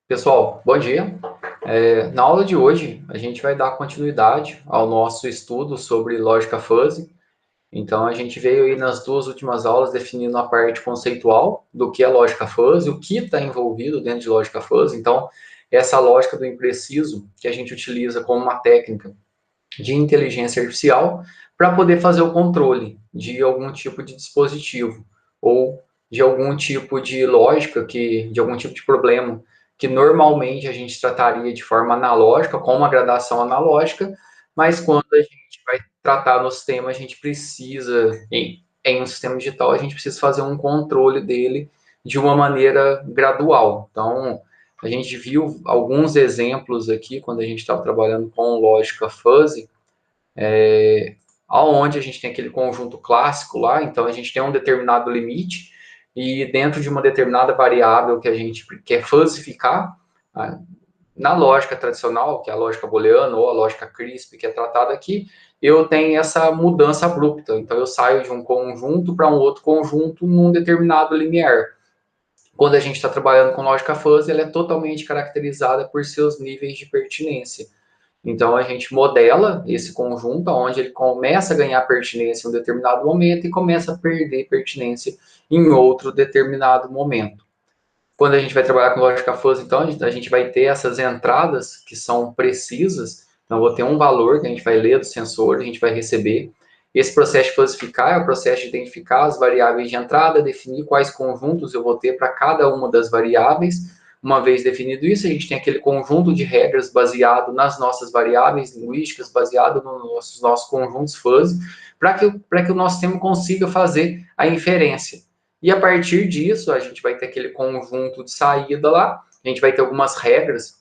Pessoal, bom dia. Na aula de hoje, a gente vai dar continuidade ao nosso estudo sobre lógica fuzzy. Então, a gente veio aí nas duas últimas aulas definindo a parte conceitual do que é lógica fuzzy, o que está envolvido dentro de lógica fuzzy. Então, essa lógica do impreciso que a gente utiliza como uma técnica de inteligência artificial para poder fazer o controle de algum tipo de dispositivo ou de algum tipo de lógica, de algum tipo de problema que normalmente a gente trataria de forma analógica, com uma gradação analógica, mas quando a gente vai tratar no sistema, a gente precisa, em um sistema digital, a gente precisa fazer um controle dele de uma maneira gradual. Então, a gente viu alguns exemplos aqui, quando a gente estava trabalhando com lógica fuzzy, aonde a gente tem aquele conjunto clássico lá, então a gente tem um determinado limite, e dentro de uma determinada variável que a gente quer falsificar, na lógica tradicional, que é a lógica booleana ou a lógica CRISP, que é tratada aqui, eu tenho essa mudança abrupta. Então, eu saio de um conjunto para um outro conjunto num determinado limiar. Quando a gente está trabalhando com lógica fuzzy, ela é totalmente caracterizada por seus níveis de pertinência. Então, a gente modela esse conjunto, onde ele começa a ganhar pertinência em um determinado momento e começa a perder pertinência em outro determinado momento. Quando a gente vai trabalhar com lógica fuzzy, então, a gente vai ter essas entradas que são precisas. Então, eu vou ter um valor que a gente vai ler do sensor, a gente vai receber. Esse processo de falsificar é o processo de identificar as variáveis de entrada, definir quais conjuntos eu vou ter para cada uma das variáveis. Uma vez definido isso, a gente tem aquele conjunto de regras baseado nas nossas variáveis linguísticas, baseado nos nossos conjuntos fuzzy, para que o nosso sistema consiga fazer a inferência. E a partir disso, a gente vai ter aquele conjunto de saída lá, a gente vai ter algumas regras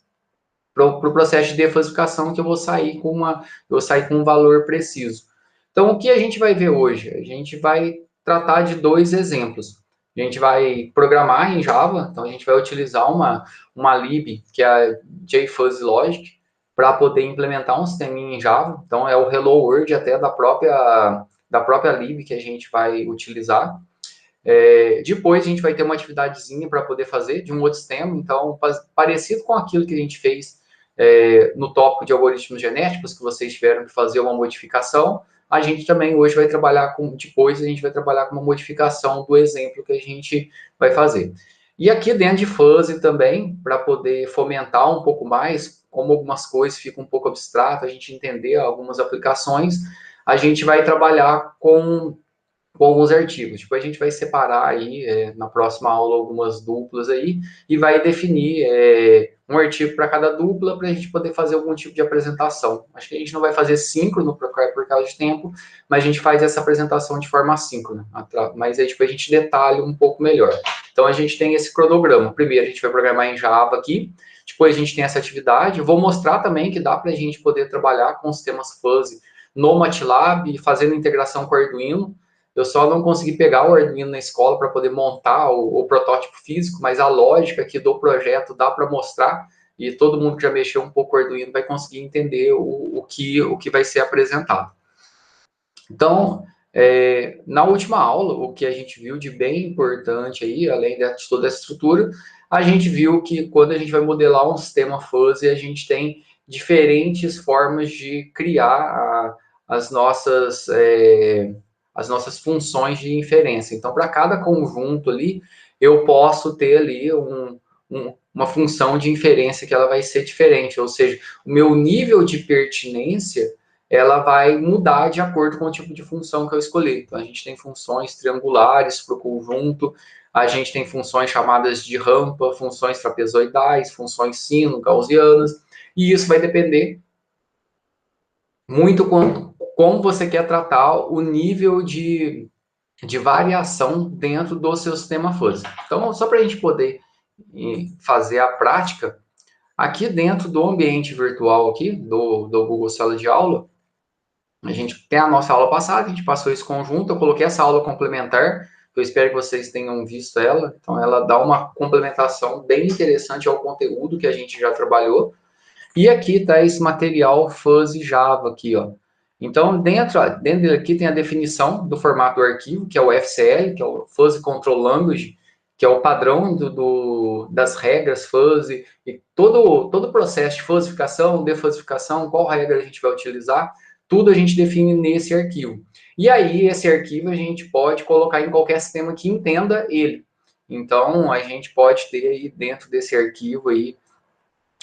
para o processo de defasificação que eu vou sair com um valor preciso. Então, o que a gente vai ver hoje? A gente vai tratar de dois exemplos. A gente vai programar em Java, então a gente vai utilizar uma lib, que é a JFuzzy Logic, para poder implementar um sisteminha em Java. Então, é o Hello World até da própria lib que a gente vai utilizar. Depois a gente vai ter uma atividadezinha para poder fazer de um outro sistema, então, parecido com aquilo que a gente fez no tópico de algoritmos genéticos, que vocês tiveram que fazer uma modificação, a gente também hoje vai trabalhar depois a gente vai trabalhar com uma modificação do exemplo que a gente vai fazer. E aqui dentro de fuzzy também, para poder fomentar um pouco mais, como algumas coisas ficam um pouco abstratas, a gente entender algumas aplicações, a gente vai trabalhar com alguns artigos. Tipo, a gente vai separar aí, na próxima aula, algumas duplas aí, e vai definir um artigo para cada dupla, para a gente poder fazer algum tipo de apresentação. Acho que a gente não vai fazer síncrono por causa de tempo, mas a gente faz essa apresentação de forma assíncrona. Mas aí, tipo, a gente detalha um pouco melhor. Então, a gente tem esse cronograma. Primeiro, a gente vai programar em Java aqui, depois a gente tem essa atividade. Eu vou mostrar também que dá para a gente poder trabalhar com sistemas fuzzy no MATLAB, fazendo integração com o Arduino. Eu só não consegui pegar o Arduino na escola para poder montar o protótipo físico, mas a lógica aqui do projeto dá para mostrar, e todo mundo que já mexeu um pouco com o Arduino vai conseguir entender o que vai ser apresentado. Então, na última aula, o que a gente viu de bem importante aí, além de toda essa estrutura, a gente viu que quando a gente vai modelar um sistema fuzzy, a gente tem diferentes formas de criar as nossas funções de inferência. Então, para cada conjunto ali, eu posso ter ali uma função de inferência que ela vai ser diferente, ou seja, o meu nível de pertinência ela vai mudar de acordo com o tipo de função que eu escolher. Então, a gente tem funções triangulares para o conjunto, a gente tem funções chamadas de rampa, funções trapezoidais, funções sino, gaussianas, e isso vai depender muito como você quer tratar o nível de variação dentro do seu sistema fuzzy. Então, só para a gente poder fazer a prática, aqui dentro do ambiente virtual aqui, do Google Sala de Aula, a gente tem a nossa aula passada, a gente passou esse conjunto, eu coloquei essa aula complementar, eu espero que vocês tenham visto ela, então ela dá uma complementação bem interessante ao conteúdo que a gente já trabalhou, e aqui está esse material Fuzzy Java aqui, ó. Então, dentro aqui tem a definição do formato do arquivo, que é o FCL, que é o Fuzzy Control Language, que é o padrão das regras fuzzy, e todo o processo de fuzzificação, defuzzificação, qual regra a gente vai utilizar, tudo a gente define nesse arquivo. E aí, esse arquivo a gente pode colocar em qualquer sistema que entenda ele. Então, a gente pode ter aí dentro desse arquivo aí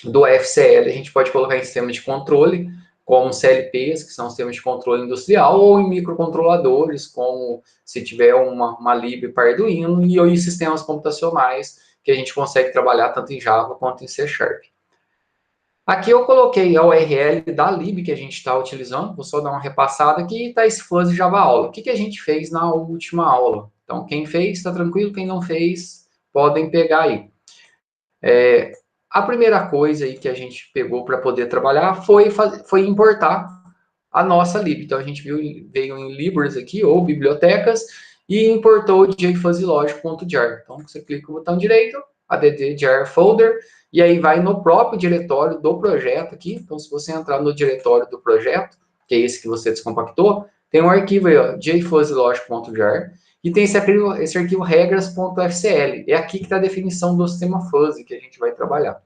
do FCL, a gente pode colocar em sistemas de controle, como CLPs, que são sistemas de controle industrial, ou em microcontroladores, como se tiver uma lib para Arduino, e ou em sistemas computacionais, que a gente consegue trabalhar tanto em Java quanto em C#. Aqui eu coloquei a URL da lib que a gente está utilizando, vou só dar uma repassada aqui, está esse fuzzy Java aula. O que a gente fez na última aula? Então, quem fez, está tranquilo, quem não fez, podem pegar aí. A primeira coisa aí que a gente pegou para poder trabalhar foi importar a nossa lib. Então, a gente veio em libras aqui, ou bibliotecas, e importou o jfuzzylogic.jar. Então, você clica no botão direito, add jar folder, e aí vai no próprio diretório do projeto aqui. Então, se você entrar no diretório do projeto, que é esse que você descompactou, tem um arquivo aí, ó, jfuzzylogic.jar, e tem esse arquivo regras.fcl. É aqui que está a definição do sistema fuzzy que a gente vai trabalhar.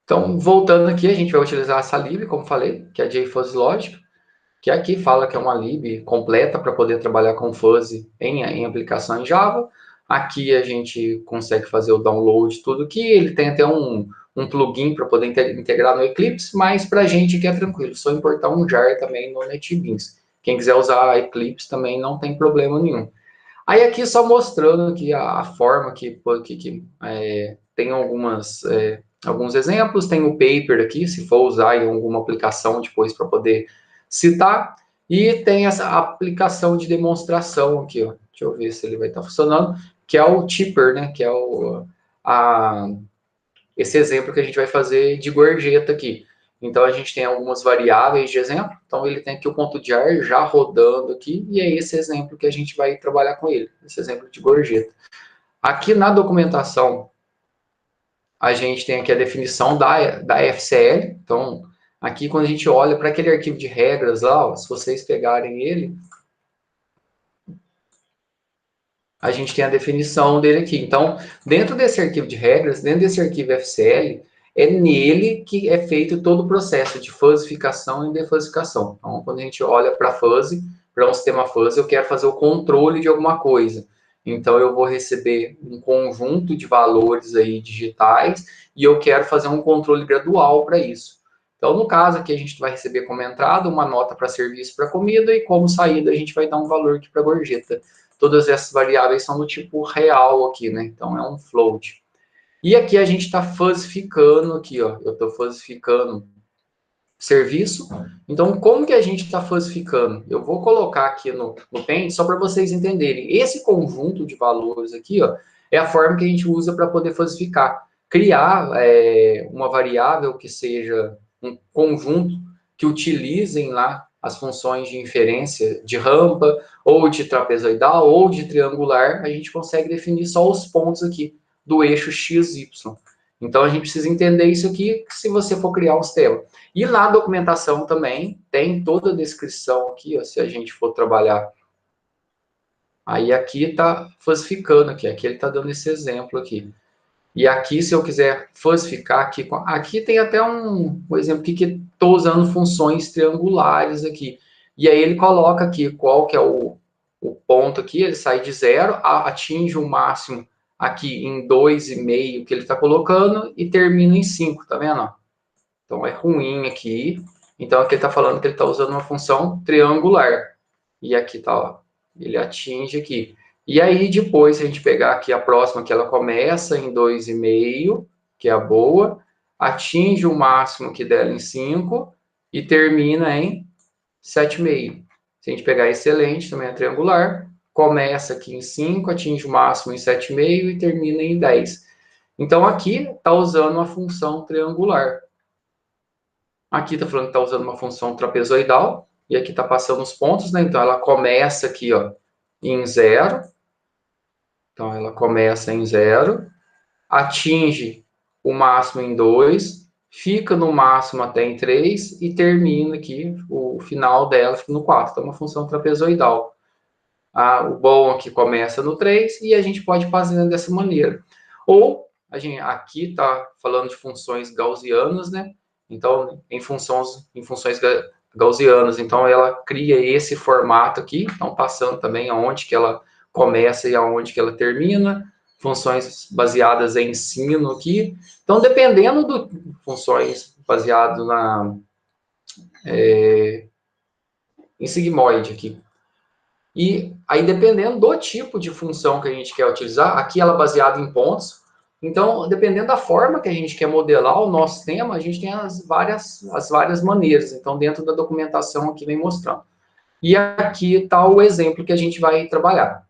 Então, voltando aqui, a gente vai utilizar essa lib, como falei, que é a jfuzzylogic, que aqui fala que é uma lib completa para poder trabalhar com fuzzy em aplicação em Java. Aqui a gente consegue fazer o download de tudo aqui. Ele tem até um plugin para poder integrar no Eclipse, mas para a gente que é tranquilo, só importar um jar também no NetBeans. Quem quiser usar Eclipse também não tem problema nenhum. Aí aqui só mostrando aqui a forma que tem alguns exemplos, tem o paper aqui, se for usar em alguma aplicação depois para poder citar, e tem essa aplicação de demonstração aqui, ó. Deixa eu ver se ele vai estar funcionando, que é o tipper, né, que é esse exemplo que a gente vai fazer de gorjeta aqui. Então, a gente tem algumas variáveis de exemplo. Então, ele tem aqui o ponto jar já rodando aqui, e é esse exemplo que a gente vai trabalhar com ele, esse exemplo de gorjeta. Aqui na documentação, a gente tem aqui a definição da FCL. Então, aqui quando a gente olha para aquele arquivo de regras lá, ó, se vocês pegarem ele, a gente tem a definição dele aqui. Então, dentro desse arquivo de regras, dentro desse arquivo FCL, é nele que é feito todo o processo de fuzzificação e defuzzificação. Então, quando a gente olha para fuzzy, para um sistema fuzzy, eu quero fazer o controle de alguma coisa. Então, eu vou receber um conjunto de valores aí digitais e eu quero fazer um controle gradual para isso. Então, no caso aqui, a gente vai receber como entrada uma nota para serviço para comida e como saída a gente vai dar um valor aqui para gorjeta. Todas essas variáveis são do tipo real aqui, né? Então, é um float. E aqui a gente está fuzzificando aqui, ó. Eu estou fuzzificando serviço. Então, como que a gente está fuzzificando? Eu vou colocar aqui no Paint só para vocês entenderem. Esse conjunto de valores aqui, ó, é a forma que a gente usa para poder fuzzificar. Criar uma variável que seja um conjunto que utilizem lá as funções de inferência de rampa, ou de trapezoidal, ou de triangular, a gente consegue definir só os pontos aqui do eixo x, y. Então, a gente precisa entender isso aqui se você for criar um sistema. E na documentação também tem toda a descrição aqui, ó, se a gente for trabalhar. Aí aqui está fuzzificando aqui ele está dando esse exemplo aqui. E aqui, se eu quiser fuzzificar aqui tem até um exemplo aqui que estou usando funções triangulares aqui. E aí ele coloca aqui qual que é o ponto aqui, ele sai de 0, atinge o máximo aqui em 2,5 que ele está colocando e termina em 5, tá vendo? Então é ruim aqui. Então aqui ele está falando que ele está usando uma função triangular. E aqui está, ó, ele atinge aqui. E aí depois, se a gente pegar aqui a próxima, que ela começa em 2,5, que é a boa, atinge o máximo aqui dela em 5 e termina em 7,5. Se a gente pegar excelente, também é triangular, começa aqui em 5, atinge o máximo em 7,5 e termina em 10. Então aqui está usando uma função triangular. Aqui está falando que está usando uma função trapezoidal, e aqui está passando os pontos, né? Então ela começa aqui, ó, em 0. Então ela começa em 0, atinge o máximo em 2, fica no máximo até em 3 e termina aqui, o final dela fica no 4. Então é uma função trapezoidal. o bom aqui começa no 3 e a gente pode fazer dessa maneira. Ou, a gente aqui está falando de funções gaussianas, né? Então, em funções gaussianas, então ela cria esse formato aqui, então passando também aonde que ela começa e aonde que ela termina, funções baseadas em sino aqui. Então, dependendo do funções baseadas em sigmoide aqui. E aí, dependendo do tipo de função que a gente quer utilizar, aqui ela é baseada em pontos. Então, dependendo da forma que a gente quer modelar o nosso sistema, a gente tem as várias maneiras. Então, dentro da documentação aqui vem mostrando. E aqui está o exemplo que a gente vai trabalhar.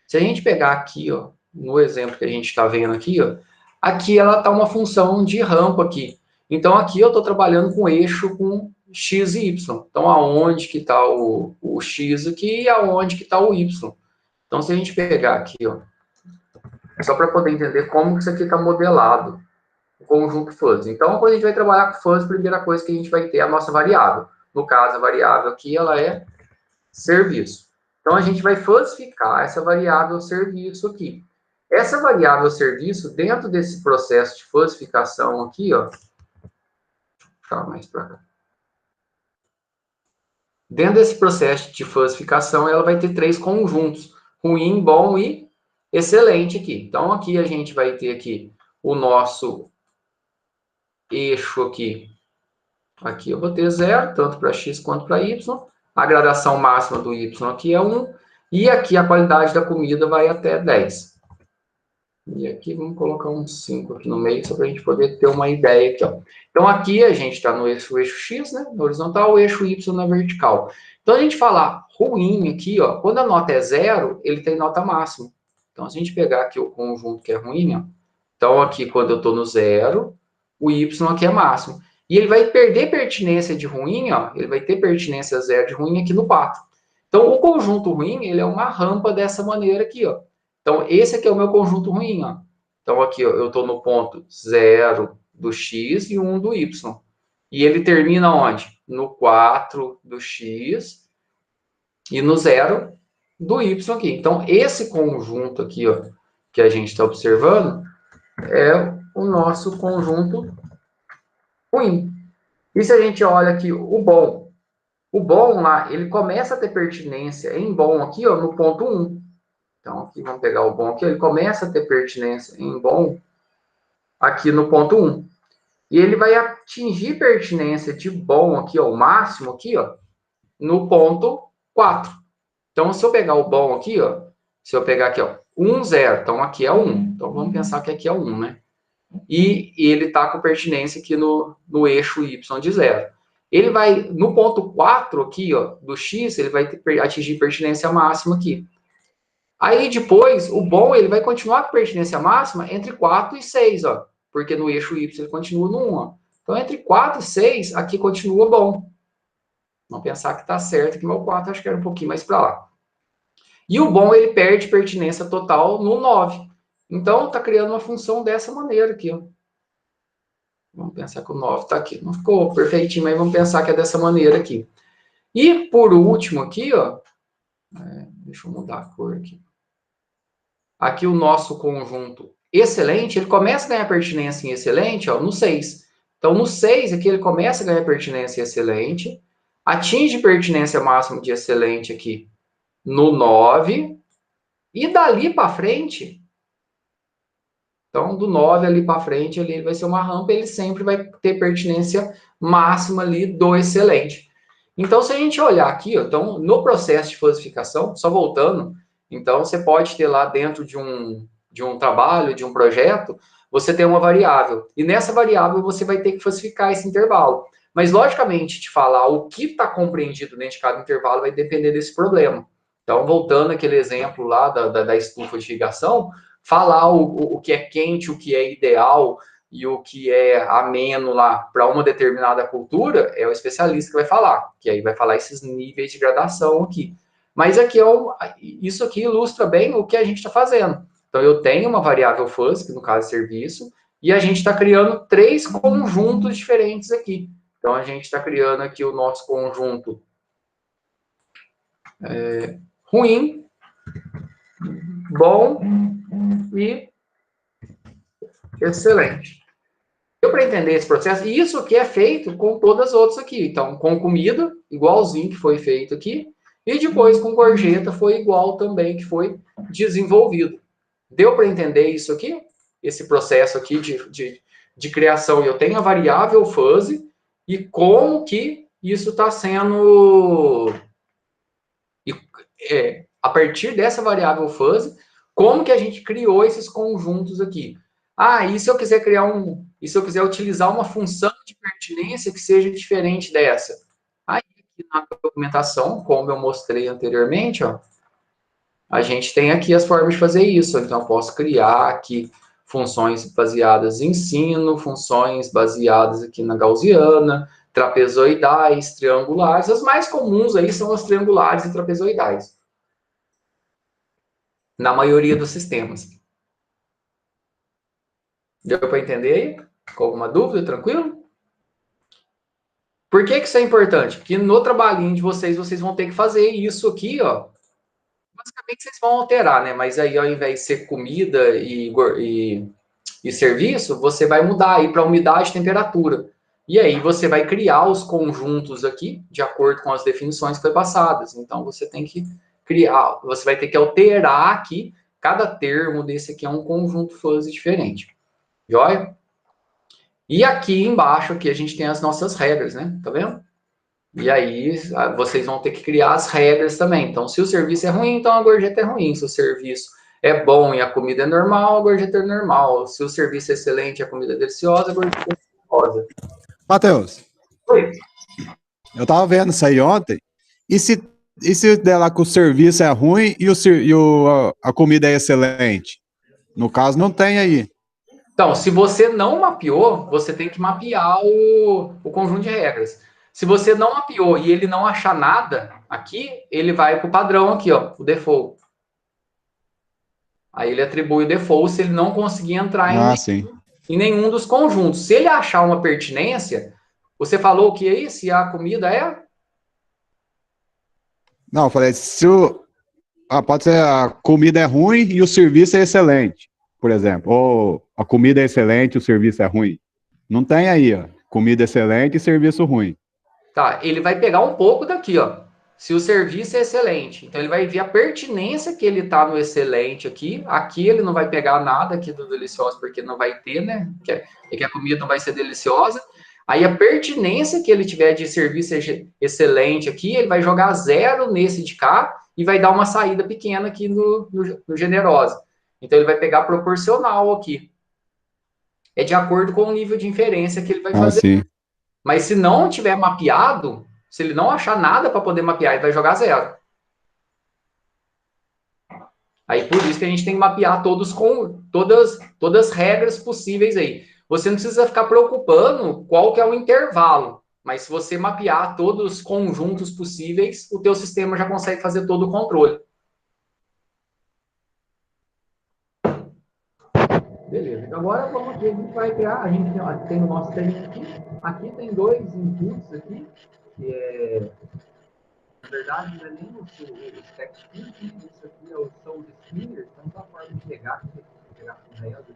Se a gente pegar aqui, ó, no exemplo que a gente está vendo aqui, ó, aqui ela está uma função de rampa aqui. Então, aqui eu estou trabalhando com eixo com x e y. Então, aonde que está o x aqui e aonde que está o y. Então, se a gente pegar aqui, ó, só para poder entender como que isso aqui está modelado, o conjunto fuzzy. Então, quando a gente vai trabalhar com fuzzy, a primeira coisa que a gente vai ter é a nossa variável. No caso, a variável aqui, ela é serviço. Então, a gente vai falsificar essa variável serviço aqui. Essa variável serviço, dentro desse processo de falsificação aqui, ó, deixa eu mais para cá. Dentro desse processo de falsificação, ela vai ter 3 conjuntos: ruim, bom e excelente aqui. Então, aqui a gente vai ter aqui o nosso eixo aqui. Aqui eu vou ter 0, tanto para x quanto para y. A gradação máxima do y aqui é 1. E aqui a qualidade da comida vai até 10. E aqui vamos colocar um 5 aqui no meio, só para a gente poder ter uma ideia aqui, ó. Então aqui a gente está no eixo X, né, na horizontal, o eixo Y na vertical. Então a gente falar ruim aqui, ó, quando a nota é 0, ele tem nota máxima. Então se a gente pegar aqui o conjunto que é ruim, ó, então aqui quando eu estou no 0, o Y aqui é máximo. E ele vai perder pertinência de ruim, ó, ele vai ter pertinência 0 de ruim aqui no 4. Então o conjunto ruim, ele é uma rampa dessa maneira aqui, ó. Então, esse aqui é o meu conjunto ruim, ó. Então, aqui, ó, eu estou no ponto 0 do x e 1 do y. E ele termina onde? No 4 do x e no 0 do y aqui. Então, esse conjunto aqui, ó, que a gente está observando, é o nosso conjunto ruim. E se a gente olha aqui o bom lá, ele começa a ter pertinência em bom aqui, ó, no ponto 1. Então, aqui vamos pegar o bom aqui, ele começa a ter pertinência em bom aqui no ponto 1. E ele vai atingir pertinência de bom aqui, ó, o máximo aqui, ó, no ponto 4. Então, se eu pegar o bom aqui, ó, se eu pegar aqui, ó, 1, 0, então aqui é 1. Então, vamos pensar que aqui é 1, né? E ele está com pertinência aqui no eixo y de 0. Ele vai, no ponto 4 aqui, ó, do x, ele vai atingir pertinência máxima aqui. Aí depois, o bom, ele vai continuar com pertinência máxima entre 4 e 6, ó. Porque no eixo Y ele continua no 1, ó. Então, entre 4 e 6, aqui continua bom. Vamos pensar que está certo, que meu 4 acho que era um pouquinho mais para lá. E o bom, ele perde pertinência total no 9. Então, está criando uma função dessa maneira aqui, ó. Vamos pensar que o 9 está aqui. Não ficou perfeitinho, mas vamos pensar que é dessa maneira aqui. E, por último aqui, ó. Deixa eu mudar a cor aqui. Aqui o nosso conjunto excelente, ele começa a ganhar pertinência em excelente, ó, no 6. Então, no 6 aqui ele começa a ganhar pertinência em excelente, atinge pertinência máxima de excelente aqui no 9, e dali para frente, então do 9 ali para frente, ele vai ser uma rampa, ele sempre vai ter pertinência máxima ali do excelente. Então, se a gente olhar aqui, ó, então, no processo de falsificação, só voltando, então você pode ter lá dentro de um trabalho, de um projeto, você tem uma variável. E nessa variável você vai ter que falsificar esse intervalo. Mas, logicamente, te falar o que está compreendido dentro de cada intervalo vai depender desse problema. Então, voltando àquele exemplo lá da estufa de irrigação, falar o que é quente, o que é ideal e o que é ameno lá para uma determinada cultura, é o especialista que vai falar, que aí vai falar esses níveis de gradação aqui. Mas aqui isso aqui ilustra bem o que a gente está fazendo. Então, eu tenho uma variável fuzz, que no caso é serviço, e a gente está criando 3 conjuntos diferentes aqui. Então, a gente está criando aqui o nosso conjunto ruim, bom e excelente. Deu para entender esse processo? E isso aqui é feito com todas as outras aqui. Então, com comida, igualzinho que foi feito aqui, e depois com gorjeta foi igual também que foi desenvolvido. Deu para entender isso aqui? Esse processo aqui de criação. Eu tenho a variável fuzzy e como que isso está sendo... a partir dessa variável fuzzy, como que a gente criou esses conjuntos aqui? Ah, e se eu quiser criar e se eu quiser utilizar uma função de pertinência que seja diferente dessa? Aí, aqui na documentação, como eu mostrei anteriormente, ó, a gente tem aqui as formas de fazer isso. Então, eu posso criar aqui funções baseadas em sino, funções baseadas aqui na gaussiana, trapezoidais, triangulares. As mais comuns aí são as triangulares e trapezoidais, na maioria dos sistemas. Deu para entender aí? Com alguma dúvida? Tranquilo? Por que isso é importante? Porque no trabalhinho de vocês, vocês vão ter que fazer isso aqui, ó. Basicamente, vocês vão alterar, né? Mas aí, ao invés de ser comida e serviço, você vai mudar aí para umidade e temperatura. E aí, você vai criar os conjuntos aqui, de acordo com as definições que foi passadas. Então, você tem que criar, você vai ter que alterar aqui, cada termo desse aqui é um conjunto fuzzy diferente. Joia? E aqui embaixo, aqui a gente tem as nossas regras, né? Tá vendo? E aí, vocês vão ter que criar as regras também. Então, se o serviço é ruim, então a gorjeta é ruim. Se o serviço é bom e a comida é normal, a gorjeta é normal. Se o serviço é excelente e a comida é deliciosa, a gorjeta é deliciosa. Matheus, Oi. eu tava vendo isso aí ontem. E se der lá que o serviço é ruim e a comida é excelente? No caso, não tem aí. Então, se você não mapeou, você tem que mapear o conjunto de regras. Se você não mapeou e ele não achar nada aqui, ele vai para o padrão aqui, ó, o default. Aí ele atribui o default se ele não conseguir entrar em nenhum dos conjuntos. Se ele achar uma pertinência, você falou o que aí? Se a comida é? Não, eu falei, pode ser a comida é ruim e o serviço é excelente, por exemplo. Ou a comida é excelente e o serviço é ruim. Não tem aí, ó. Comida excelente e serviço ruim. Tá, ele vai pegar um pouco daqui, ó. Se o serviço é excelente, então ele vai ver a pertinência que ele tá no excelente aqui. Aqui ele não vai pegar nada aqui do delicioso, porque não vai ter, né? Que a comida não vai ser deliciosa. Aí a pertinência que ele tiver de serviço excelente aqui, ele vai jogar zero nesse de cá e vai dar uma saída pequena aqui no generosa. Então ele vai pegar proporcional aqui. É de acordo com o nível de inferência que ele vai fazer. Sim. Mas se não tiver mapeado, se ele não achar nada para poder mapear, ele vai jogar zero. Aí por isso que a gente tem que mapear todas as regras possíveis aí. Você não precisa ficar preocupando qual que é o intervalo, mas se você mapear todos os conjuntos possíveis, o teu sistema já consegue fazer todo o controle. Beleza. Agora vamos aqui, a gente vai criar, a gente tem o nosso terreno aqui. Aqui tem dois inputs aqui, que é... Na verdade, não é nem o text input, isso aqui são os spinners, então a forma de pegar, que pegar com o real aqui,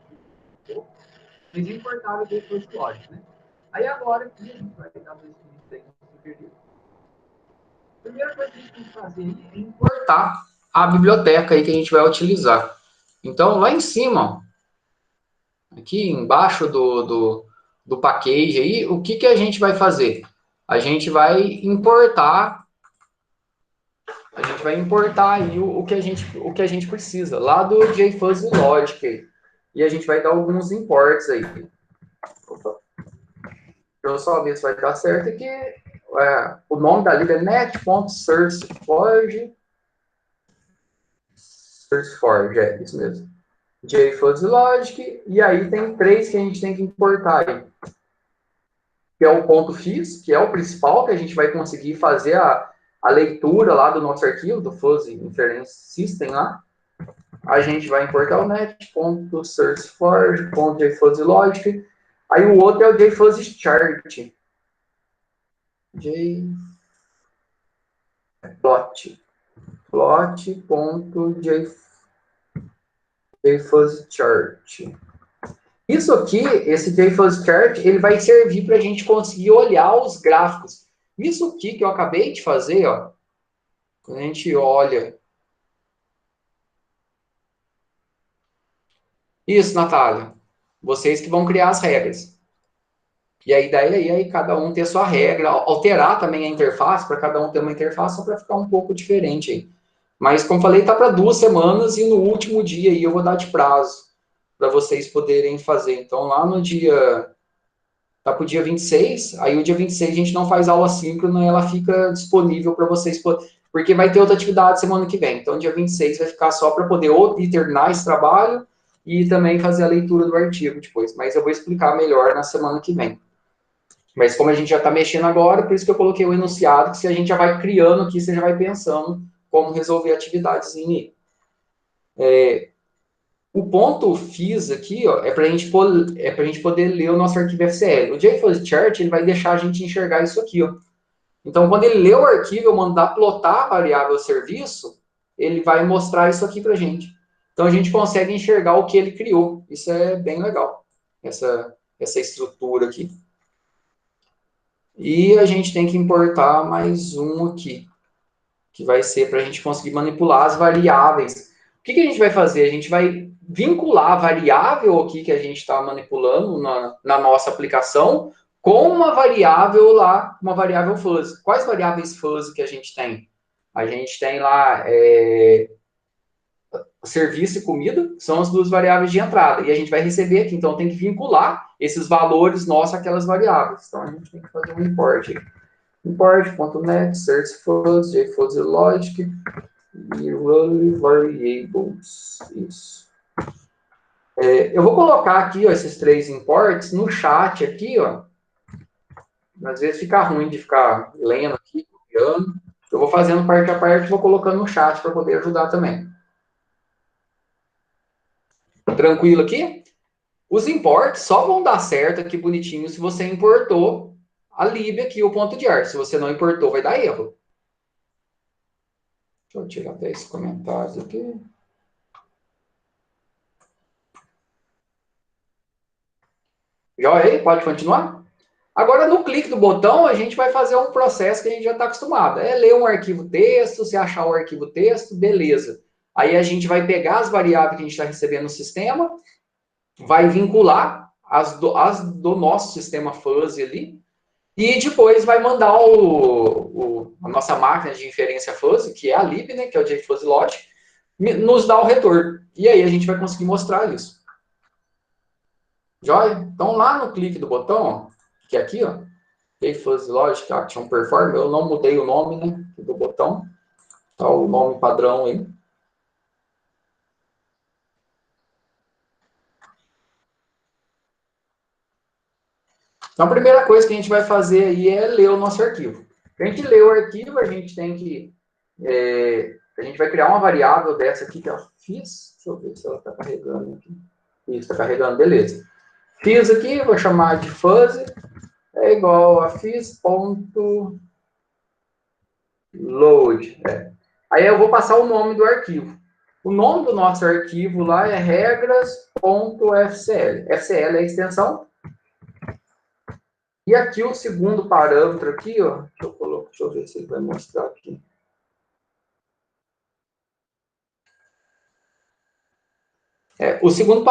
mas importável do first logic, né? Aí agora aqui a gente vai dar dois spinners superior. A primeira coisa que a gente tem que fazer é importar a biblioteca aí que a gente vai utilizar. Então, lá em cima, ó, aqui embaixo do package aí, o que a gente vai fazer? A gente vai importar aí o que a gente precisa, lá do JFuzzy Logic. E a gente vai dar alguns imports aí. Opa. Deixa eu só ver se vai dar certo aqui. O nome da libra é net.sourceforge. SourceForge, é isso mesmo. JFuzzy Logic. E aí tem três que a gente tem que importar aí. Que é o ponto .fizz, que é o principal, que a gente vai conseguir fazer a leitura lá do nosso arquivo, do Fuzzy Inference System lá. A gente vai importar o net.sourceforge.jfuzzylogic. Aí o outro é o jfuzzychart. Jplot. plot.jfuzzychart. Isso aqui, esse jfuzzychart, ele vai servir para a gente conseguir olhar os gráficos. Isso aqui que eu acabei de fazer, ó, quando a gente olha. Isso, Natália. Vocês que vão criar as regras. E a ideia aí é cada um ter a sua regra, alterar também a interface, para cada um ter uma interface, só para ficar um pouco diferente aí. Mas, como falei, tá para 2 semanas e no último dia aí eu vou dar de prazo para vocês poderem fazer. Então, lá no dia... Tá para o dia 26, aí o dia 26 a gente não faz aula síncrona, ela fica disponível para vocês, porque vai ter outra atividade semana que vem. Então, dia 26 vai ficar só para poder ou terminar esse trabalho e também fazer a leitura do artigo depois. Mas eu vou explicar melhor na semana que vem. Mas como a gente já está mexendo agora, por isso que eu coloquei o enunciado, que se a gente já vai criando aqui, você já vai pensando como resolver a atividades em o ponto FIS aqui, ó, é para a gente poder ler o nosso arquivo FCL. O JFuzzyChart, ele vai deixar a gente enxergar isso aqui, ó. Então, quando ele lê o arquivo, eu mandar plotar a variável serviço, ele vai mostrar isso aqui para a gente. Então, a gente consegue enxergar o que ele criou. Isso é bem legal, essa estrutura aqui. E a gente tem que importar mais um aqui, que vai ser para a gente conseguir manipular as variáveis. O que a gente vai fazer? A gente vai vincular a variável aqui que a gente está manipulando na nossa aplicação com uma variável lá, uma variável fuzzy. Quais variáveis fuzzy que a gente tem? A gente tem lá serviço e comida, que são as 2 variáveis de entrada. E a gente vai receber aqui, então tem que vincular esses valores nossos àquelas variáveis. Então a gente tem que fazer um import aqui. Import.net, search fuzzy, jfuzzy logic, e run variables. Isso. Eu vou colocar aqui, ó, esses 3 imports no chat aqui, ó. Às vezes fica ruim de ficar lendo aqui, copiando. Eu vou fazendo parte a parte e vou colocando no chat para poder ajudar também. Tranquilo aqui? Os imports só vão dar certo aqui bonitinho se você importou a lib aqui, o ponto de ar. Se você não importou, vai dar erro. Deixa eu tirar até esse comentário aqui. Joia aí? Pode continuar? Agora, no clique do botão, a gente vai fazer um processo que a gente já está acostumado. É ler um arquivo texto, se achar o arquivo texto, beleza. Aí a gente vai pegar as variáveis que a gente está recebendo no sistema, vai vincular as do nosso sistema fuzzy ali, e depois vai mandar a nossa máquina de inferência fuzzy, que é a lib, né, que é o JFuzzy Logic, nos dá o retorno. E aí a gente vai conseguir mostrar isso. Joia? Então, lá no clique do botão, ó, que é aqui, ó, JFuzzy Logic Action Perform, eu não mudei o nome, né, do botão, tá o nome padrão aí. Então, a primeira coisa que a gente vai fazer aí é ler o nosso arquivo. Para a gente ler o arquivo, a gente tem que... a gente vai criar uma variável dessa aqui, que é o FIS. Deixa eu ver se ela está carregando aqui. Isso, está carregando, beleza. FIS aqui, vou chamar de fuzzy, é igual a FIS.load. Aí eu vou passar o nome do arquivo. O nome do nosso arquivo lá é regras.fcl. FCL é a extensão. E aqui o segundo parâmetro aqui, ó, deixa eu ver se ele vai mostrar aqui. O segundo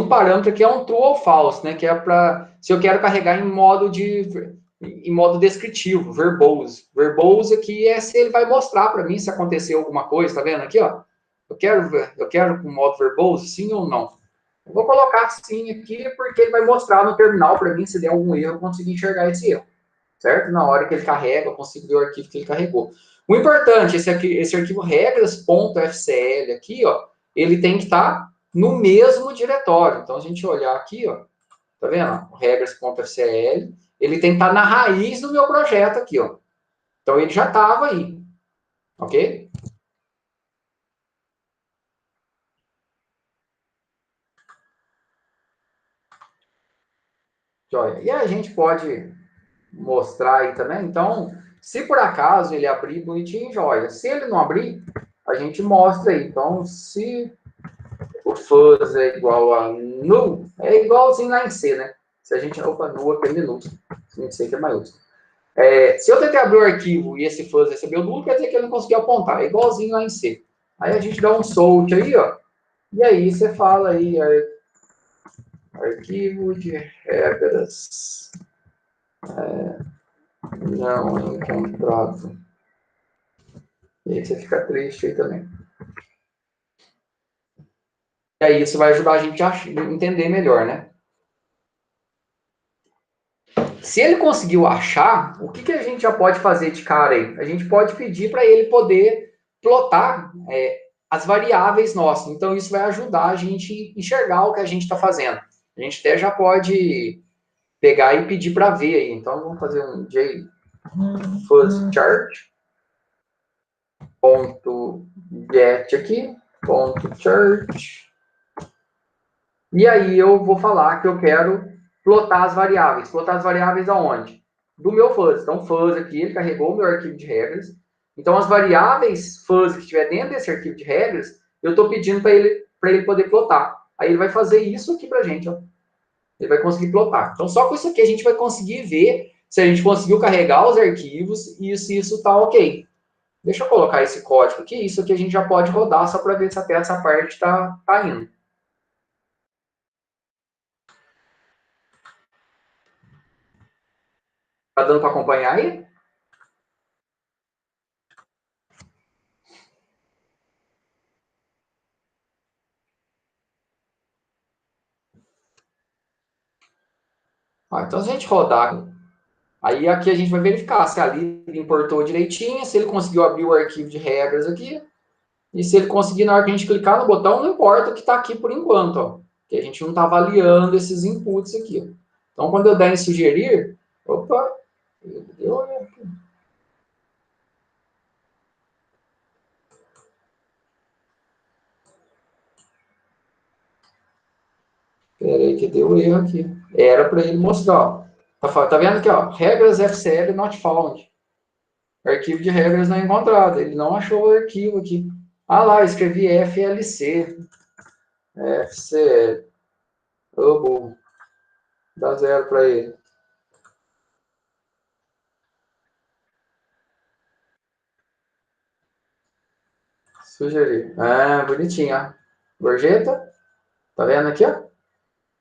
parâmetro aqui é um true ou false, né? Que é para se eu quero carregar em modo descritivo, verbose. Verbose aqui é se ele vai mostrar para mim se aconteceu alguma coisa, tá vendo aqui, ó? Eu quero com modo verbose, sim ou não. Eu vou colocar sim aqui porque ele vai mostrar no terminal para mim se der algum erro, eu consigo enxergar esse erro, certo? Na hora que ele carrega, eu consigo ver o arquivo que ele carregou. O importante, esse arquivo regras.fcl aqui, ó, ele tem que estar no mesmo diretório. Então, a gente olhar aqui, ó, tá vendo? Regras.fcl, ele tem que estar na raiz do meu projeto aqui, ó. Então, ele já estava aí, ok? Joia. E a gente pode mostrar aí também. Então, se por acaso ele abrir bonitinho, joia. Se ele não abrir, a gente mostra aí. Então, se o fuzz é igual a null, é igualzinho lá em C, né? Se a gente... Opa, null aqui é minúsculo. Em C que é maiúsculo. Se eu tentei abrir o arquivo e esse fuzz recebeu null, quer dizer que ele não conseguiu apontar. É igualzinho lá em C. Aí a gente dá um sort aí, ó. E aí você fala aí, arquivo de regras não encontrado. E aí você fica triste aí também. E aí isso vai ajudar a gente a entender melhor, né? Se ele conseguiu achar, o que a gente já pode fazer de cara aí? A gente pode pedir para ele poder plotar as variáveis nossas. Então, isso vai ajudar a gente a enxergar o que a gente está fazendo. A gente até já pode pegar e pedir para ver aí. Então, vamos fazer um JFuzzChart.get aqui, .chart. E aí eu vou falar que eu quero plotar as variáveis. Plotar as variáveis aonde? Do meu fuzz. Então, fuzz aqui, ele carregou o meu arquivo de regras. Então, as variáveis fuzz que estiver dentro desse arquivo de regras, eu estou pedindo para ele poder plotar. Aí ele vai fazer isso aqui para a gente, ó. Ele vai conseguir plotar. Então, só com isso aqui a gente vai conseguir ver se a gente conseguiu carregar os arquivos e se isso está ok. Deixa eu colocar esse código aqui. Isso aqui a gente já pode rodar só para ver se até essa parte está indo. Tá dando para acompanhar aí? Então, se a gente rodar, aí aqui a gente vai verificar se a lib importou direitinho, se ele conseguiu abrir o arquivo de regras aqui, e se ele conseguir, na hora que a gente clicar no botão, não importa o que está aqui por enquanto, ó, que a gente não está avaliando esses inputs aqui. Ó. Então, quando eu der em sugerir, opa, deu. Peraí que deu erro aqui. Era para ele mostrar, ó. Tá vendo aqui, ó, regras FCL not found. Arquivo de regras não encontrado. Ele não achou o arquivo aqui. Ah lá, eu escrevi FLC. FCL. Ô, burro. Dá 0 para ele. Sugerir. Ah, bonitinho, ó. Gorjeta. Tá vendo aqui, ó?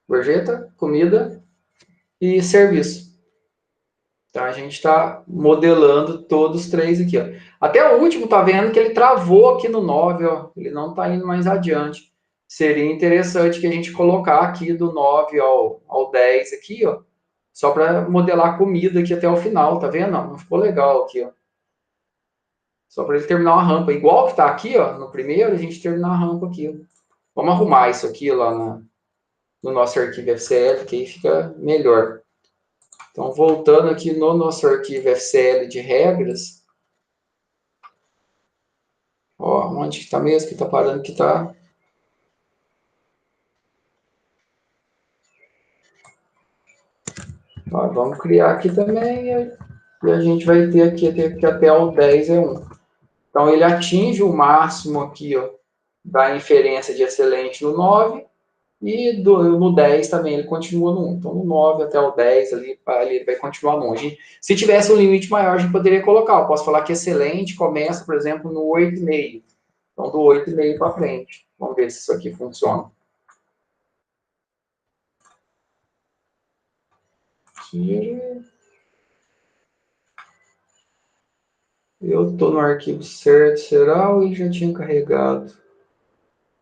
Gorjeta, comida e serviço. Então, a gente está modelando todos os três aqui, ó. Até o último, tá vendo que ele travou aqui no 9, ó. Ele não tá indo mais adiante. Seria interessante que a gente colocar aqui do 9 ao 10 aqui, ó. Só para modelar a comida aqui até o final, tá vendo? Não ficou legal aqui, ó. Só para ele terminar uma rampa. Igual que tá aqui, ó, no primeiro, a gente terminar a rampa aqui, ó. Vamos arrumar isso aqui lá no nosso arquivo FCL, que aí fica melhor. Então, voltando aqui no nosso arquivo FCL de regras, ó, onde que tá mesmo, que tá parando, que tá... Ó, vamos criar aqui também, e a gente vai ter aqui que até o 10 é 1. Então, ele atinge o máximo aqui, ó, da inferência de excelente no 9, e no 10 também ele continua no 1. Então, no 9 até o 10, ali ele vai continuar no 1. Se tivesse um limite maior, a gente poderia colocar. Eu posso falar que excelente começa, por exemplo, no 8,5. Então, do 8,5 para frente. Vamos ver se isso aqui funciona. Eu estou no arquivo certo, será? Ou ele já tinha carregado?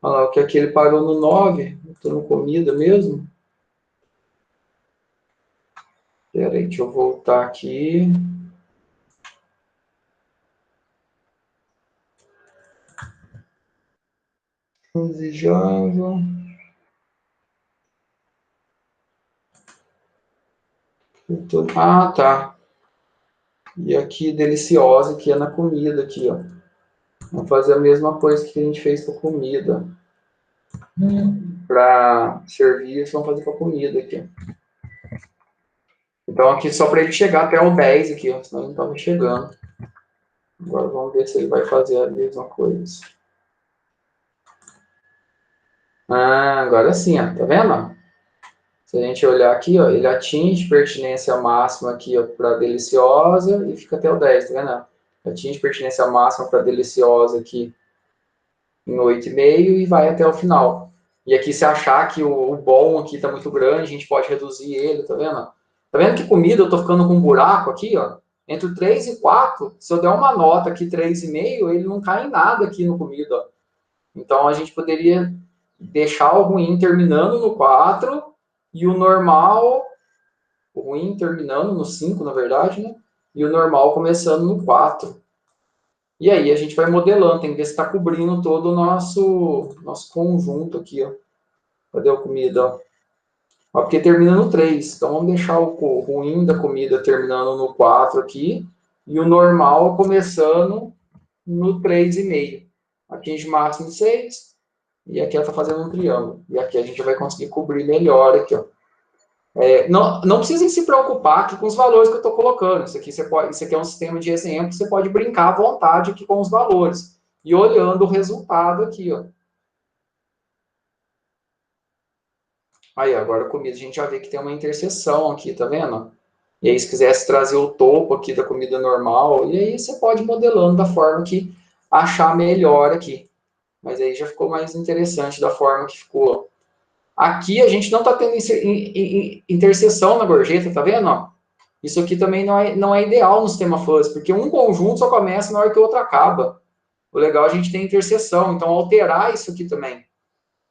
Olha lá, o que aqui ele parou no 9. Estou no comida mesmo. Espera aí, deixa eu voltar aqui. Desejável. Ah, tá. E aqui, deliciosa, que é na comida aqui, ó. Vamos fazer a mesma coisa que a gente fez com a comida. Para serviço, vamos fazer com a comida aqui. Então, aqui só para ele chegar até o 10 aqui, ó, senão ele não estava chegando. Agora vamos ver se ele vai fazer a mesma coisa. Ah, agora sim, ó, tá vendo? Ó? Se a gente olhar aqui, ó, ele atinge pertinência máxima aqui para deliciosa e fica até o 10, tá vendo? Atinge pertinência máxima para deliciosa aqui em 8,5 e vai até o final. E aqui, se achar que o bom aqui está muito grande, a gente pode reduzir ele, tá vendo? Tá vendo que comida eu tô ficando com um buraco aqui, ó? Entre o 3 e 4, se eu der uma nota aqui 3,5, ele não cai em nada aqui no comida, ó. Então, a gente poderia deixar o ruim terminando no 4 e o normal, o ruim terminando no 5, na verdade, né? E o normal começando no 4. E aí a gente vai modelando, tem que ver se está cobrindo todo o nosso conjunto aqui, ó. Cadê a comida? Ó? Ó, porque termina no 3. Então vamos deixar o ruim da comida terminando no 4 aqui e o normal começando no 3,5. Atinge máximo de 6 e aqui ela está fazendo um triângulo. E aqui a gente vai conseguir cobrir melhor aqui, ó. Não precisem se preocupar aqui com os valores que eu estou colocando. Isso aqui é um sistema de exemplo, você pode brincar à vontade aqui com os valores. E olhando o resultado aqui, ó. Aí, agora a comida, a gente já vê que tem uma interseção aqui, tá vendo? E aí, se quisesse trazer o topo aqui da comida normal, e aí você pode ir modelando da forma que achar melhor aqui. Mas aí já ficou mais interessante da forma que ficou. Aqui a gente não está tendo interseção na gorjeta, tá vendo? Ó? Isso aqui também não é ideal no sistema fuzzy, porque um conjunto só começa na hora que o outro acaba. O legal é a gente ter interseção, então alterar isso aqui também,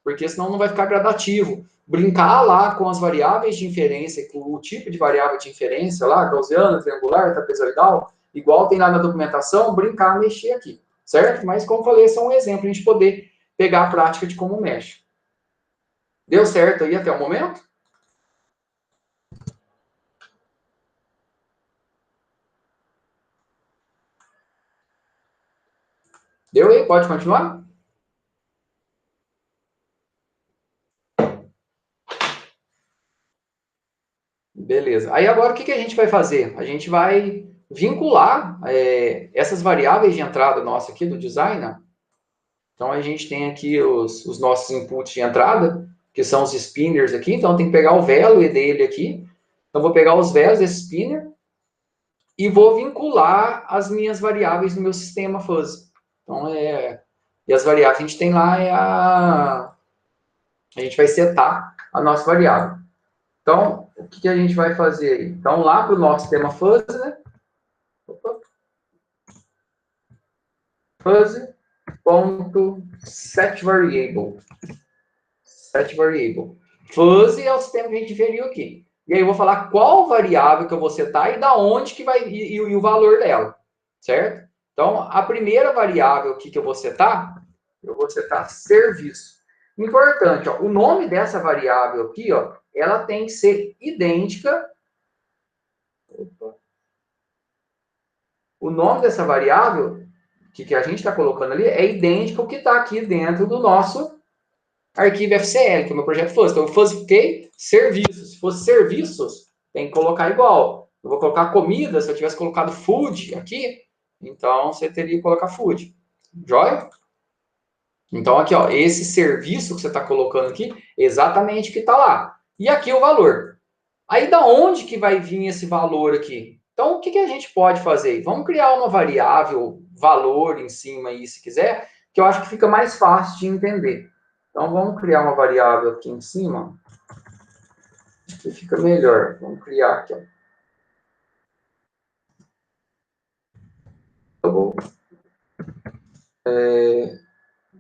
porque senão não vai ficar gradativo. Brincar lá com as variáveis de inferência, com o tipo de variável de inferência lá, gaussiana, triangular, trapezoidal, igual tem lá na documentação, brincar, mexer aqui, certo? Mas, como falei, esse é um exemplo, a gente poder pegar a prática de como mexe. Deu certo aí até o momento? Deu aí? Pode continuar? Beleza. Aí agora o que a gente vai fazer? A gente vai vincular essas variáveis de entrada nossa aqui do design. Então a gente tem aqui os nossos inputs de entrada, que são os spinners aqui. Então tem que pegar o value dele aqui. Então vou pegar os values desse spinner e vou vincular as minhas variáveis no meu sistema fuzzy. Então e as variáveis que a gente tem lá a gente vai setar a nossa variável. Então, o que a gente vai fazer aí? Então, lá para o nosso sistema fuzzy, né? Fuzzy.setVariable. SetVariable. Fuzzy é o sistema que a gente inferiu aqui. E aí eu vou falar qual variável que eu vou setar e da onde que vai e o valor dela, certo? Então, a primeira variável aqui que eu vou setar serviço. Importante, ó, o nome dessa variável aqui, ó, ela tem que ser idêntica. O nome dessa variável que a gente está colocando ali é idêntico ao que está aqui dentro do nosso arquivo FCL, que é o meu projeto Fuzzy. Então, eu fuzzifiquei serviços. Se fosse serviços, tem que colocar igual. Eu vou colocar comida, se eu tivesse colocado food aqui, então você teria que colocar food. Joia? Então, aqui, ó, esse serviço que você está colocando aqui, exatamente o que está lá. E aqui o valor. Aí, da onde que vai vir esse valor aqui? Então, o que a gente pode fazer? Vamos criar uma variável, valor em cima aí, se quiser, que eu acho que fica mais fácil de entender. Então, vamos criar uma variável aqui em cima, que fica melhor. Vamos criar aqui, ó.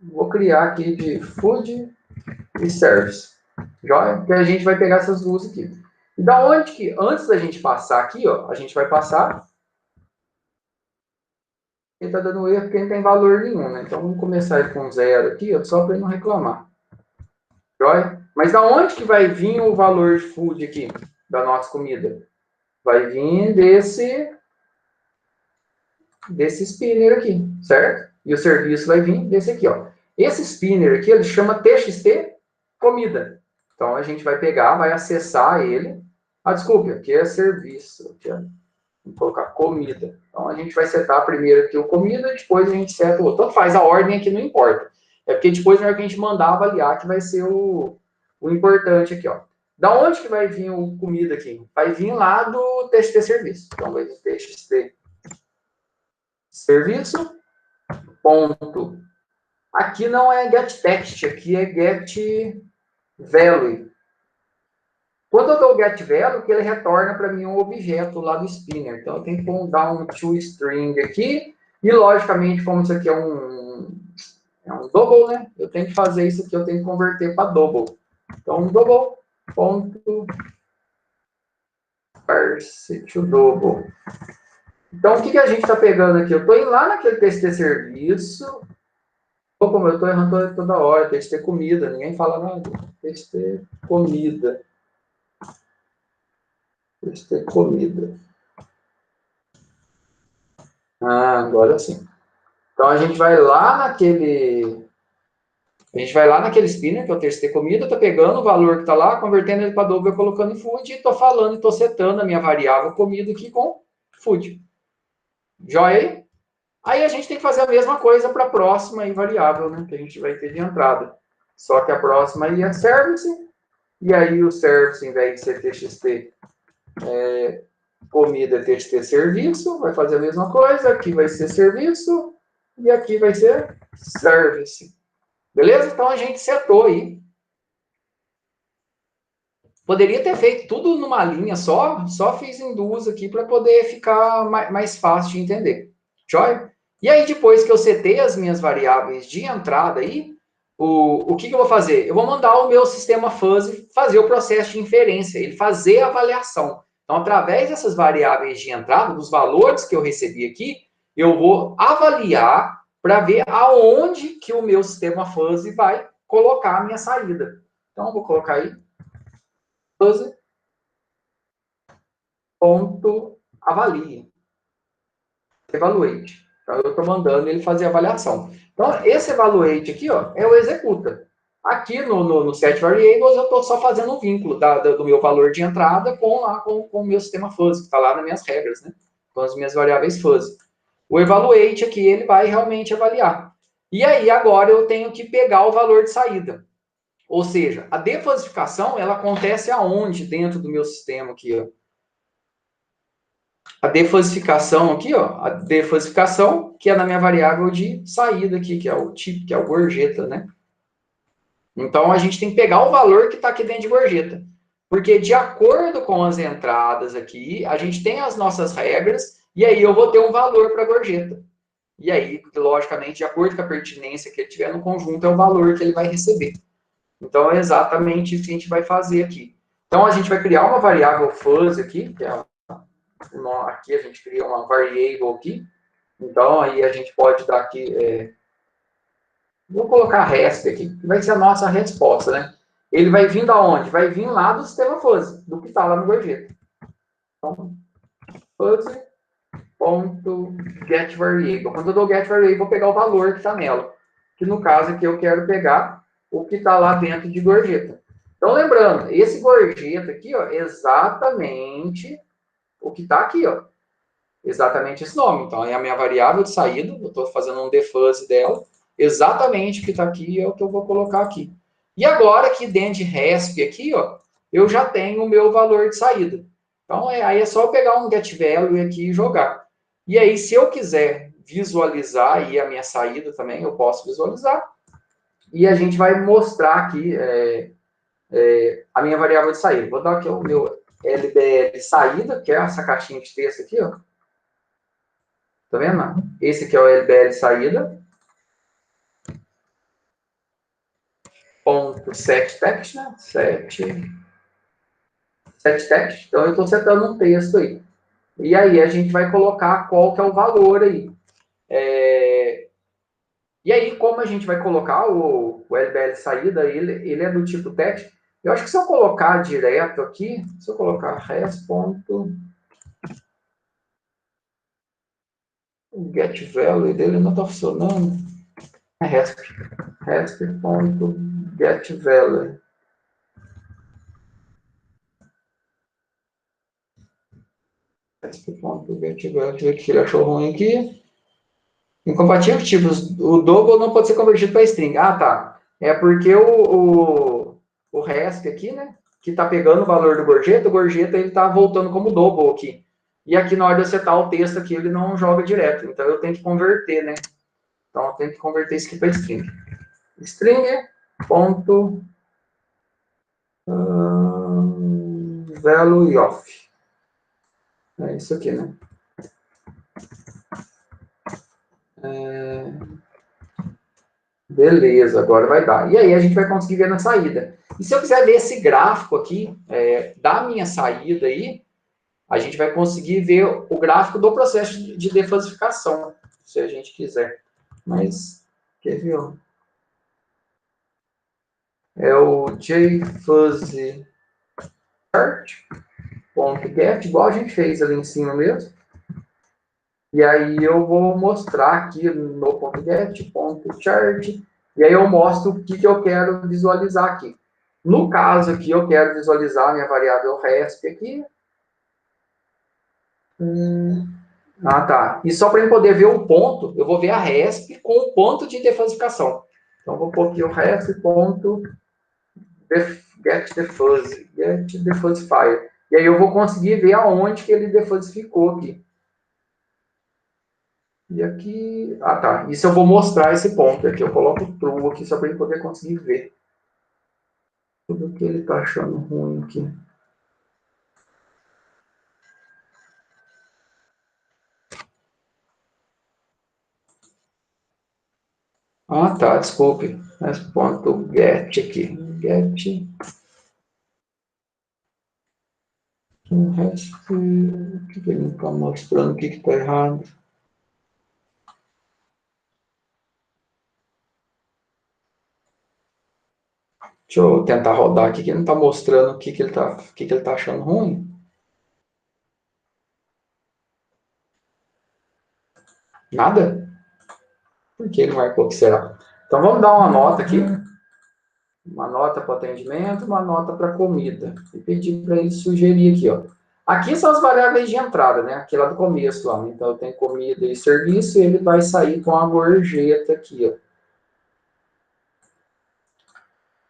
Vou criar aqui de food e service. Joia? Que a gente vai pegar essas duas aqui. E da onde que, antes da gente passar aqui, ó, a gente vai passar. Ele está dando erro porque não tem valor nenhum, né? Então vamos começar com 0 aqui, ó, só para ele não reclamar. Joia? Mas da onde que vai vir o valor de food aqui, da nossa comida? Vai vir desse spinner aqui, certo? E o serviço vai vir desse aqui, ó. Esse spinner aqui, ele chama TXT comida. Então, a gente vai pegar, vai acessar ele. Ah, desculpe, aqui é serviço. Aqui é, vamos colocar comida. Então, a gente vai setar primeiro aqui o comida, depois a gente seta o outro. Tanto faz, a ordem aqui não importa. É porque depois, na hora que a gente mandar avaliar, que vai ser o importante aqui, ó. Da onde que vai vir o comida aqui? Vai vir lá do TXT serviço. Então, vai vir TXT serviço, ponto. Aqui não é get text, aqui é get value. Quando eu dou get value, que ele retorna para mim um objeto lá do spinner. Então, eu tenho que dar um toString aqui. E, logicamente, como isso aqui é um double, né? Eu tenho que fazer isso aqui, eu tenho que converter para double. Então, double, ponto, parse to double. Então, o que a gente está pegando aqui? Eu estou indo lá naquele TXT serviço. Como eu estou errando toda hora, TXT comida, ninguém fala nada. TXT comida. TXT comida. Ah, agora sim. Então, a gente vai lá naquele spinner, que é o TXT comida, estou pegando o valor que está lá, convertendo ele para double, colocando em food, e estou falando, estou setando a minha variável comida aqui com food. Joia aí? Aí a gente tem que fazer a mesma coisa para a próxima variável, né, que a gente vai ter de entrada. Só que a próxima aí é service, e aí o service, em vez de ser TXT comida, é TXT serviço, vai fazer a mesma coisa, aqui vai ser serviço, e aqui vai ser service. Beleza? Então a gente setou aí. Poderia ter feito tudo numa linha só fiz em duas aqui para poder ficar mais fácil de entender. Joia? E aí, depois que eu setei as minhas variáveis de entrada aí, o que eu vou fazer? Eu vou mandar o meu sistema fuzzy fazer o processo de inferência, ele fazer a avaliação. Então, através dessas variáveis de entrada, dos valores que eu recebi aqui, eu vou avaliar para ver aonde que o meu sistema fuzzy vai colocar a minha saída. Então, eu vou colocar aí fuzzy.avalie. Evaluate. Então, eu estou mandando ele fazer a avaliação. Então, esse evaluate aqui, ó, é o executa. Aqui no set variables, eu estou só fazendo um vínculo do meu valor de entrada com o meu sistema fuzzy, que está lá nas minhas regras, né? Com as minhas variáveis fuzzy. O evaluate aqui, ele vai realmente avaliar. E aí, agora, eu tenho que pegar o valor de saída. Ou seja, a defuzzificação, ela acontece aonde dentro do meu sistema aqui, ó? A defuzzificação aqui, ó, a defuzzificação, que é na minha variável de saída aqui, que é o tipo, que é o gorjeta, né? Então, a gente tem que pegar o valor que está aqui dentro de gorjeta. Porque, de acordo com as entradas aqui, a gente tem as nossas regras, e aí eu vou ter um valor para gorjeta. E aí, logicamente, de acordo com a pertinência que ele tiver no conjunto, é o valor que ele vai receber. Então, é exatamente isso que a gente vai fazer aqui. Então, a gente vai criar uma variável fuzzy aqui, que é aqui a gente cria uma variable aqui. Então, aí a gente pode dar aqui, vou colocar resp aqui, que vai ser a nossa resposta, né? Ele vai vir da onde? Vai vir lá do sistema fuzzy, do que está lá no gorjeta. Então, fuzzy.getVariable. Quando eu dou getVariable, eu vou pegar o valor que está nela. Que no caso aqui eu quero pegar o que está lá dentro de gorjeta. Então, lembrando, esse gorjeta aqui, ó, é exatamente o que está aqui, ó. Exatamente esse nome. Então, é a minha variável de saída, eu estou fazendo um defuzz dela, exatamente o que está aqui é o que eu vou colocar aqui. E agora, aqui dentro de resp aqui, ó, eu já tenho o meu valor de saída. Então, aí é só eu pegar um getValue aqui e jogar. E aí, se eu quiser visualizar aí a minha saída também, eu posso visualizar. E a gente vai mostrar aqui a minha variável de saída. Vou dar aqui o meu LBL saída, que é essa caixinha de texto aqui, ó. Tá vendo? Esse aqui é o LBL saída. Ponto set text, né? Set text. Então, eu estou setando um texto aí. E aí, a gente vai colocar qual que é o valor aí. E aí, como a gente vai colocar o LBL saída, ele é do tipo text. Eu acho que se eu colocar direto aqui, se eu colocar res. O get value dele não está funcionando. É resp.getValue. Resp.getValue. Deixa eu ver que ele achou ruim aqui. Incompatível, tipo, o double não pode ser convertido para string. Ah, tá. É porque o RESP aqui, né, que tá pegando o valor do gorjeta, o gorjeta ele tá voltando como double aqui. E aqui na hora de eu setar o texto aqui, ele não joga direto. Então eu tenho que converter, né? Então eu tenho que converter isso aqui para string. String ponto value of. É isso aqui, né? Beleza, agora vai dar. E aí a gente vai conseguir ver na saída. E se eu quiser ver esse gráfico aqui, da minha saída aí, a gente vai conseguir ver o gráfico do processo de defasificação, se a gente quiser. Mas, quer ver? Ó? É o jfuzzyChart.get, igual a gente fez ali em cima mesmo. E aí eu vou mostrar aqui no .get.chart, e aí eu mostro o que eu quero visualizar aqui. No caso aqui, eu quero visualizar a minha variável RESP aqui. Ah, tá. E só para eu poder ver o ponto, eu vou ver a RESP com o ponto de defasificação. Então, eu vou pôr aqui o RESP.getDefuzzifier. E aí eu vou conseguir ver aonde que ele defasificou aqui. E aqui... Ah, tá. Isso eu vou mostrar esse ponto aqui. Eu coloco true aqui só para ele poder conseguir ver tudo que ele está achando ruim aqui. Ah, tá. Desculpe. Esse ponto get aqui. Get... O resto... O que ele não está mostrando? O que está errado? Deixa eu tentar rodar aqui, que ele não está mostrando o que ele está achando ruim. Nada? Por que ele marcou que será? Então vamos dar uma nota aqui. Uma nota para atendimento, uma nota para comida. E pedir para ele sugerir aqui, ó. Aqui são as variáveis de entrada, né? Aqui lá do começo, lá. Então eu tenho comida e serviço, e ele vai sair com a gorjeta aqui, ó.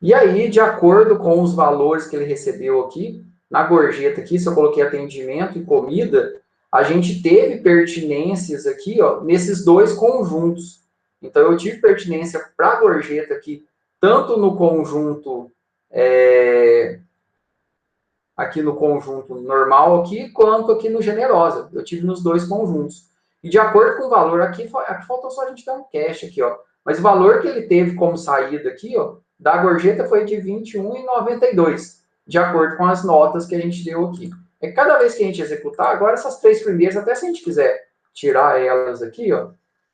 E aí, de acordo com os valores que ele recebeu aqui, na gorjeta aqui, se eu coloquei atendimento e comida, a gente teve pertinências aqui, ó, nesses dois conjuntos. Então, eu tive pertinência para a gorjeta aqui, tanto no conjunto, aqui no conjunto normal aqui, quanto aqui no generosa. Eu tive nos dois conjuntos. E de acordo com o valor, aqui faltou só a gente dar um cash aqui, ó. Mas o valor que ele teve como saída aqui, ó, da gorjeta foi de 21,92, de acordo com as notas que a gente deu aqui. É cada vez que a gente executar, agora essas três primeiras, até se a gente quiser tirar elas aqui, ó,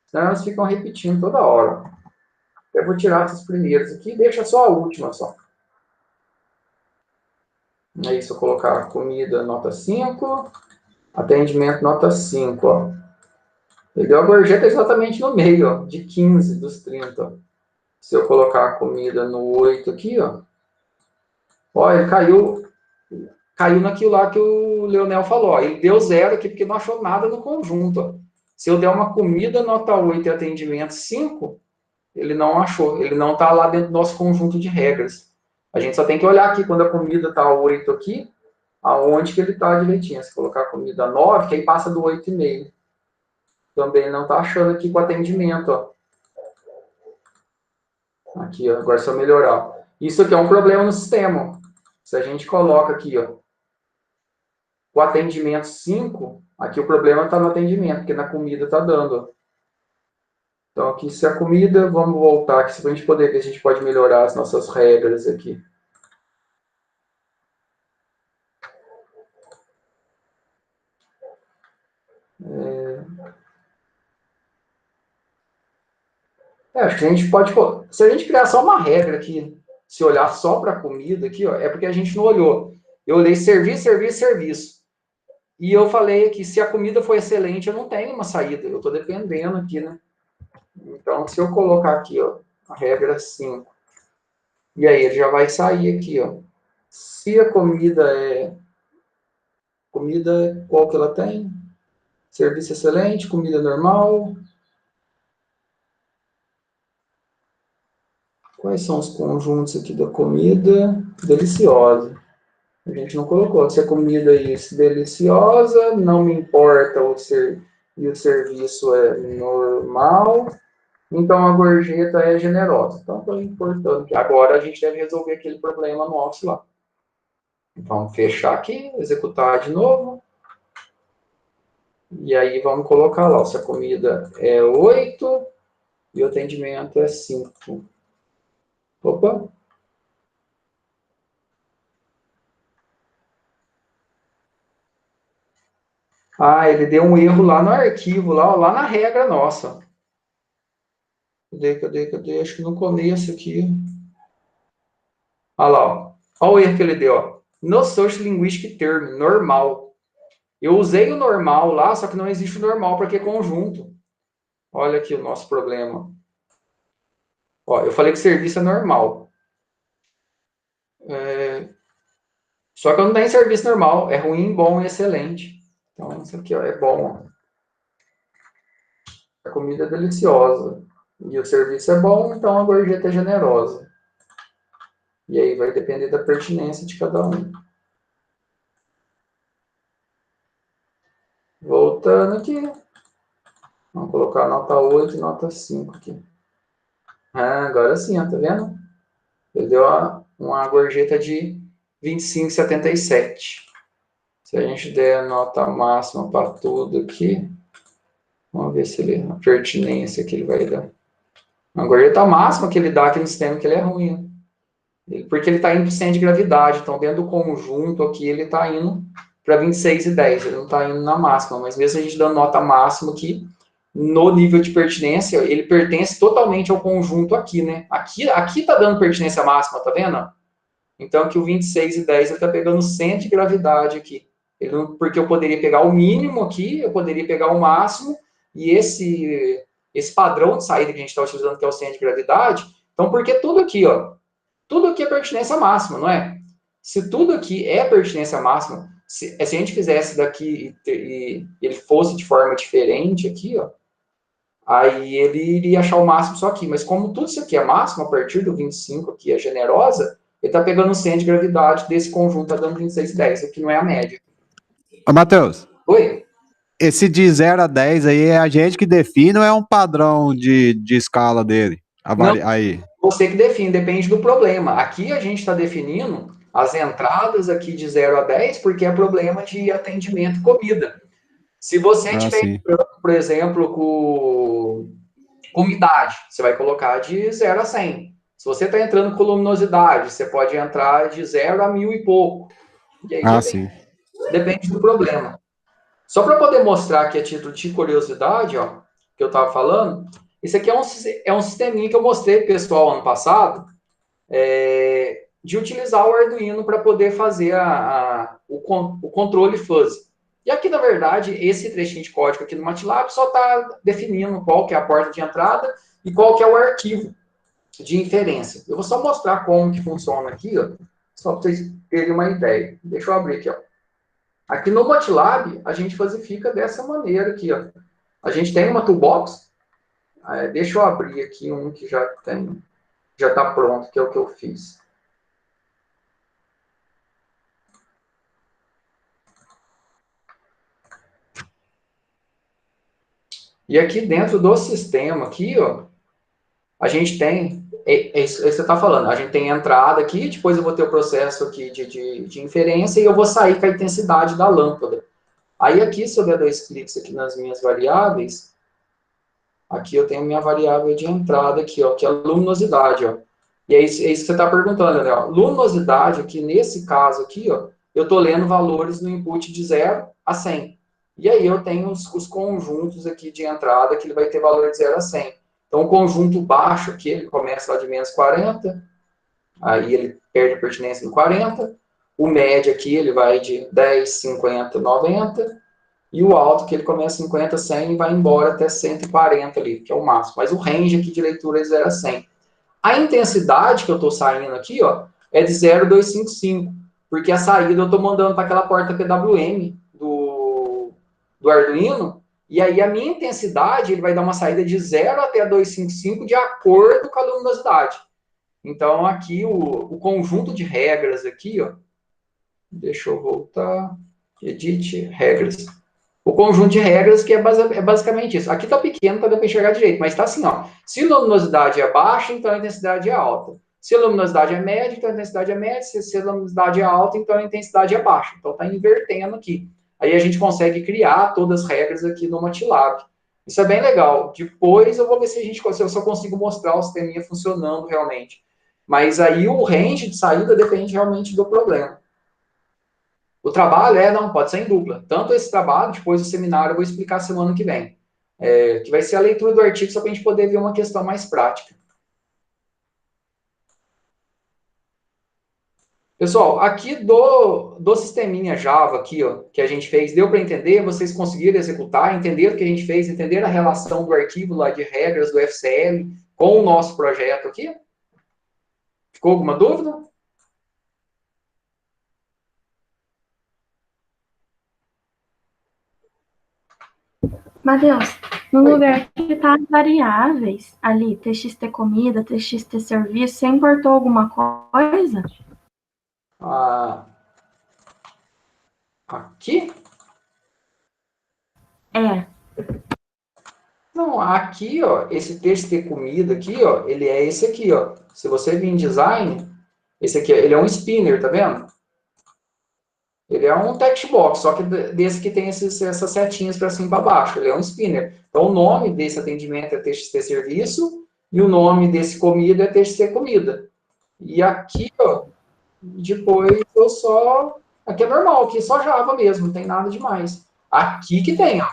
senão elas ficam repetindo toda hora. Eu vou tirar essas primeiras aqui e deixa só a última só. É isso, eu colocar comida nota 5, atendimento nota 5, ó. Ele deu a gorjeta exatamente no meio, ó, de 15 dos 30. Ó. Se eu colocar a comida no 8 aqui, ó. Ó, ele caiu naquilo lá que o Leonel falou. Ó. Ele deu 0 aqui porque não achou nada no conjunto. Ó. Se eu der uma comida nota 8 e atendimento 5, ele não achou. Ele não está lá dentro do nosso conjunto de regras. A gente só tem que olhar aqui quando a comida está 8 aqui, aonde que ele está direitinho. Se colocar a comida 9, que aí passa do 8,5. Também não está achando aqui com atendimento, ó. Aqui, ó, agora é só melhorar. Isso aqui é um problema no sistema. Se a gente coloca aqui, ó, o atendimento 5, aqui o problema está no atendimento, porque na comida está dando. Ó. Então, aqui, se a comida, vamos voltar aqui, para a gente poder ver se a gente pode melhorar as nossas regras aqui. Acho que a gente pode... Se a gente criar só uma regra aqui, se olhar só para a comida aqui, ó, é porque a gente não olhou. Eu olhei serviço, serviço, serviço. E eu falei que se a comida for excelente, eu não tenho uma saída. Eu estou dependendo aqui, né? Então, se eu colocar aqui, ó, a regra 5, e aí ele já vai sair aqui, ó. Se a comida é... Comida, qual que ela tem? Serviço excelente, comida normal. Quais são os conjuntos aqui da comida deliciosa? A gente não colocou. Se a comida é deliciosa, não me importa e o serviço é normal, então a gorjeta é generosa. Então, estou importando que agora a gente deve resolver aquele problema no Office lá. Vamos fechar aqui, executar de novo. E aí vamos colocar lá, se a comida é 8 e o atendimento é 5. Opa! Ah, ele deu um erro lá no arquivo, lá na regra nossa. Cadê? Acho que no começo aqui. Olha lá, ó. Olha o erro que ele deu, ó. No Social Linguistic Term, normal. Eu usei o normal lá, só que não existe o normal para que conjunto. Olha aqui o nosso problema. Ó, eu falei que o serviço é normal. Só que eu não tenho serviço normal. É ruim, bom e excelente. Então, isso aqui ó, é bom. A comida é deliciosa. E o serviço é bom, então a gorjeta é generosa. E aí vai depender da pertinência de cada um. Voltando aqui. Vamos colocar nota 8 e nota 5 aqui. Ah, agora sim, ó, tá vendo? Ele deu uma gorjeta de 25,77. Se a gente der a nota máxima para tudo aqui, vamos ver se ele, a pertinência que ele vai dar. A gorjeta máxima que ele dá aqui no sistema que ele é ruim. Porque ele está indo para o centro de gravidade. Então, dentro do conjunto aqui, ele está indo para 26,10. Ele não está indo na máxima. Mas mesmo a gente dando nota máxima aqui, no nível de pertinência, ele pertence totalmente ao conjunto aqui, né? Aqui está dando pertinência máxima, tá vendo? Então, aqui o 26,10 ele está pegando o centro de gravidade aqui. Porque eu poderia pegar o mínimo aqui, eu poderia pegar o máximo, e esse padrão de saída que a gente está utilizando, que é o centro de gravidade, então, porque tudo aqui, ó, tudo aqui é pertinência máxima, não é? Se tudo aqui é pertinência máxima, se a gente fizesse daqui e ele fosse de forma diferente aqui, ó, aí ele iria achar o máximo só aqui. Mas como tudo isso aqui é máximo, a partir do 25 aqui é generosa, ele está pegando o centro de gravidade desse conjunto, está dando 26,10, o que não é a média. Ô, Matheus. Oi? Esse de 0 a 10 aí é a gente que define ou é um padrão de escala dele? Não, Aí. você que define, depende do problema. Aqui a gente está definindo as entradas aqui de 0 a 10, porque é problema de atendimento e comida. Se você estiver entrando, por exemplo, com umidade, você vai colocar de 0 a 100. Se você está entrando com luminosidade, você pode entrar de 0 a 1.000 e pouco. E aí depende do problema. Só para poder mostrar aqui a título de curiosidade, ó, que eu estava falando, isso aqui é um sisteminha que eu mostrei para o pessoal ano passado, de utilizar o Arduino para poder fazer o controle fuzzy. E aqui, na verdade, esse trechinho de código aqui no MATLAB só está definindo qual que é a porta de entrada e qual que é o arquivo de inferência. Eu vou só mostrar como que funciona aqui, ó, só para vocês terem uma ideia. Deixa eu abrir aqui, ó. Aqui no MATLAB, a gente fasifica dessa maneira aqui, ó. A gente tem uma toolbox. Deixa eu abrir aqui um que já está pronto, que é o que eu fiz. E aqui dentro do sistema, aqui, ó, a gente tem, isso que você está falando, a gente tem a entrada aqui, depois eu vou ter o processo aqui de inferência e eu vou sair com a intensidade da lâmpada. Aí aqui, se eu der 2 cliques aqui nas minhas variáveis, aqui eu tenho a minha variável de entrada aqui, ó, que é a luminosidade, ó. E é isso que você está perguntando, né? Ó. Luminosidade aqui, nesse caso aqui, ó, eu estou lendo valores no input de 0 a 100. E aí eu tenho os conjuntos aqui de entrada, que ele vai ter valor de 0 a 100. Então, o conjunto baixo aqui, ele começa lá de menos 40, aí ele perde a pertinência no 40. O médio aqui, ele vai de 10, 50, 90. E o alto, que ele começa 50, 100 e vai embora até 140 ali, que é o máximo. Mas o range aqui de leitura é 0 a 100. A intensidade que eu estou saindo aqui, ó, é de 0,255, porque a saída eu estou mandando para aquela porta PWM do Arduino, e aí a minha intensidade, ele vai dar uma saída de 0 até 255 de acordo com a luminosidade. Então, aqui, o conjunto de regras aqui, ó, deixa eu voltar, edit, regras. O conjunto de regras que é basicamente isso. Aqui está pequeno, para dar para enxergar direito, mas está assim, ó. Se a luminosidade é baixa, então a intensidade é alta. Se a luminosidade é média, então a intensidade é média. Se a luminosidade é alta, então a intensidade é baixa. Então está invertendo aqui. Aí a gente consegue criar todas as regras aqui no MATLAB. Isso é bem legal. Depois eu vou ver se eu só consigo mostrar o sisteminha funcionando realmente. Mas aí o range de saída depende realmente do problema. O trabalho não, pode ser em dupla. Tanto esse trabalho, depois do seminário, eu vou explicar semana que vem. Que vai ser a leitura do artigo, só para a gente poder ver uma questão mais prática. Pessoal, aqui do sisteminha Java aqui, ó, que a gente fez, deu para entender? Vocês conseguiram executar, entenderam o que a gente fez, entenderam a relação do arquivo lá de regras do FCL com o nosso projeto aqui? Ficou alguma dúvida? Matheus, no lugar que tá as variáveis, ali, txt comida, txt serviço, você importou alguma coisa? Aqui? Não, aqui, ó, esse txt comida aqui, ó, ele é esse aqui, ó. Se você vir em design, esse aqui, ele é um spinner, tá vendo? Ele é um text box, só que desse que tem essas setinhas para cima e para baixo. Ele é um spinner. Então, o nome desse atendimento é TXT Serviço e o nome desse comida é TXT Comida. E aqui, ó, depois eu só... Aqui é normal, aqui é só Java mesmo, não tem nada demais. Aqui que tem, ó,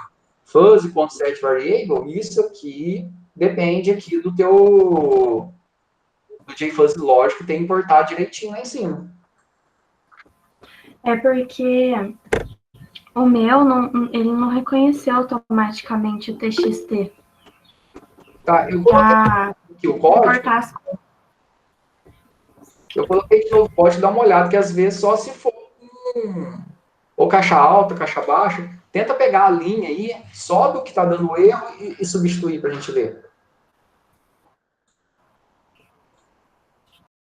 fuzzy.set variable, isso aqui depende aqui do teu... do JFuzzy lógico, tem que importar direitinho lá em cima. É porque o meu, ele não reconheceu automaticamente o TXT. Tá, eu coloquei aqui o código. Eu coloquei de novo o código, dá uma olhada, que às vezes só se for ou caixa alta, caixa baixa, tenta pegar a linha aí, sobe o que está dando erro e substituir para a gente ver.